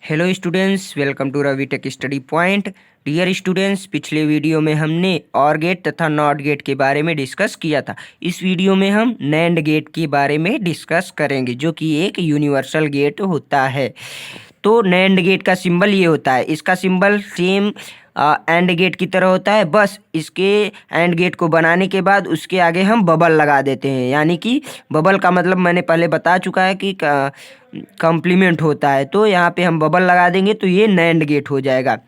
Hello students, welcome to Ravi tech study point. Dear students, पिछले video में हमने OR gate तथा नॉट गेट के बारे में डिस्कस किया था। इस वीडियो में हम नैंड गेट के बारे में डिस्कस करेंगे, जो कि एक यूनिवर्सल गेट होता है। तो नैंड गेट का सिंबल ये होता है, इसका सिंबल सेम एंड गेट की तरह होता है, बस इसके एंड गेट को बनाने के बाद उसके आगे हम बबल लगा देते हैं। यानी कि बबल का मतलब मैंने पहले बता चुका है कि कॉम्प्लीमेंट होता है, तो यहाँ पे हम बबल लगा देंगे तो ये नैंड गेट हो जाएगा।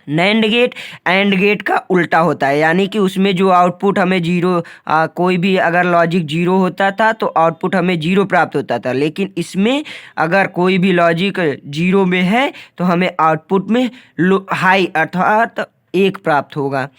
नैंड गेट एंड गेट का उल्टा होता है, यानी कि उसमें जो आउटपुट हमें जीरो, कोई भी अगर लॉजिक जीरो होता था तो आउटपुट हमें जीरो प्राप्त होता था, लेकिन इसमें अगर कोई भी लॉजिक जीरो में है तो हमें आउटपुट में हाई अर्थात एक प्राप्त होगा।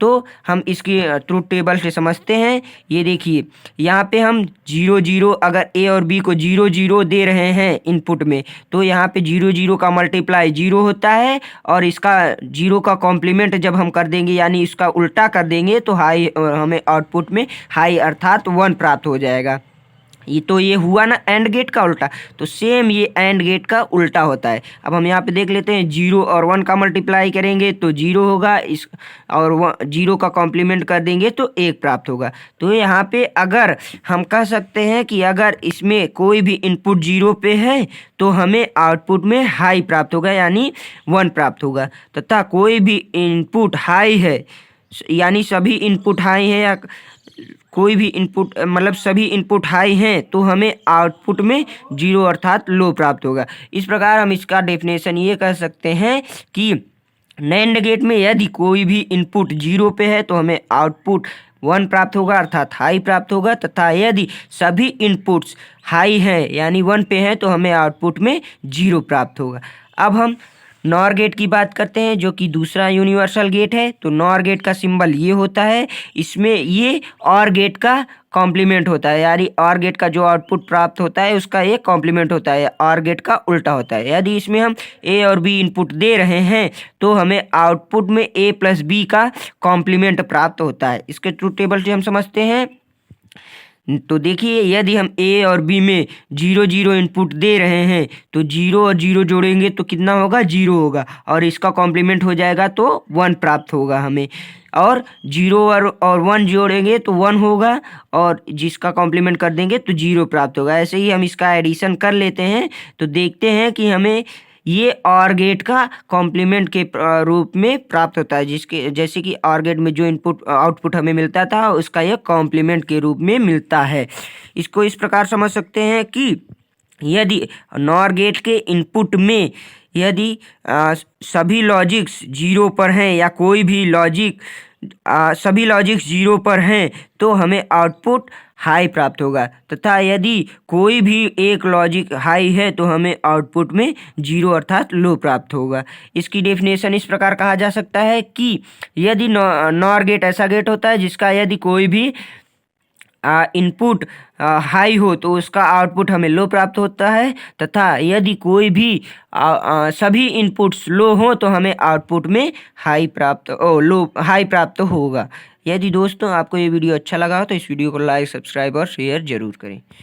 तो हम इसकी ट्रूथ टेबल से समझते हैं। ये देखिए, यहाँ पे हम जीरो जीरो, अगर ए और बी को जीरो जीरो दे रहे हैं इनपुट में, तो यहाँ पे जीरो जीरो का मल्टीप्लाई जीरो होता है, और इसका जीरो का कॉम्प्लीमेंट जब हम कर देंगे यानी इसका उल्टा कर देंगे तो हाई, हमें आउटपुट में हाई अर्थात वन प्राप्त हो जाएगा। ये हुआ ना एंड गेट का उल्टा, तो सेम ये एंड गेट का उल्टा होता है। अब हम यहाँ पे देख लेते हैं, जीरो और वन का मल्टीप्लाई करेंगे तो जीरो होगा, इस और जीरो का कॉम्प्लीमेंट कर देंगे तो एक प्राप्त होगा। तो यहाँ पे अगर हम कह सकते हैं कि अगर इसमें कोई भी इनपुट जीरो पे है तो हमें आउटपुट में हाई प्राप्त होगा, यानी वन प्राप्त होगा, तथा कोई भी इनपुट हाई है यानी सभी इनपुट हाई हैं, या कोई भी इनपुट मतलब सभी इनपुट हाई हैं तो हमें आउटपुट में जीरो अर्थात लो प्राप्त होगा। इस प्रकार हम इसका डेफिनेशन ये कह सकते हैं कि नैंड गेट में यदि कोई भी इनपुट जीरो पे है तो हमें आउटपुट वन प्राप्त होगा अर्थात हाई प्राप्त होगा, तथा यदि सभी इनपुट्स हाई हैं यानी वन पे हैं तो हमें आउटपुट में जीरो प्राप्त होगा। अब हम नॉर गेट की बात करते हैं, जो कि दूसरा यूनिवर्सल गेट है। तो नॉर गेट का सिंबल ये होता है, इसमें ये और गेट का कॉम्प्लीमेंट होता है, यानी और गेट का जो आउटपुट प्राप्त होता है उसका एक कॉम्प्लीमेंट होता है, और गेट का उल्टा होता है। यदि इसमें हम ए और बी इनपुट दे रहे हैं तो हमें आउटपुट में ए प्लस बी का कॉम्प्लीमेंट प्राप्त होता है। इसके ट्रूथ टेबल से हम समझते हैं। तो देखिए, यदि हम ए और बी में जीरो जीरो इनपुट दे रहे हैं तो जीरो और जीरो जोड़ेंगे तो कितना होगा, जीरो होगा, और इसका कॉम्प्लीमेंट हो जाएगा तो वन प्राप्त होगा हमें, और जीरो और वन जोड़ेंगे तो वन होगा, और जिसका कॉम्प्लीमेंट कर देंगे तो जीरो प्राप्त होगा। ऐसे ही हम इसका एडिशन कर लेते हैं तो देखते हैं कि हमें ये और गेट का कॉम्प्लीमेंट के रूप में प्राप्त होता है, जिसके जैसे कि और गेट में जो इनपुट आउटपुट हमें मिलता था उसका ये कॉम्प्लीमेंट के रूप में मिलता है। इसको इस प्रकार समझ सकते हैं कि यदि नॉर गेट के इनपुट में यदि सभी लॉजिक्स जीरो पर हैं या कोई भी लॉजिक सभी लॉजिक्स जीरो पर हैं तो हमें आउटपुट हाई प्राप्त होगा, तथा यदि कोई भी एक लॉजिक हाई है तो हमें आउटपुट में जीरो अर्थात लो प्राप्त होगा। इसकी डेफिनेशन इस प्रकार कहा जा सकता है कि यदि नॉर गेट ऐसा गेट होता है जिसका यदि कोई भी इनपुट हाई हो तो उसका आउटपुट हमें लो प्राप्त होता है, तथा यदि कोई भी सभी इनपुट्स लो हो तो हमें आउटपुट में हाई प्राप्त होगा। यदि दोस्तों आपको ये वीडियो अच्छा लगा हो तो इस वीडियो को लाइक, सब्सक्राइब और शेयर जरूर करें।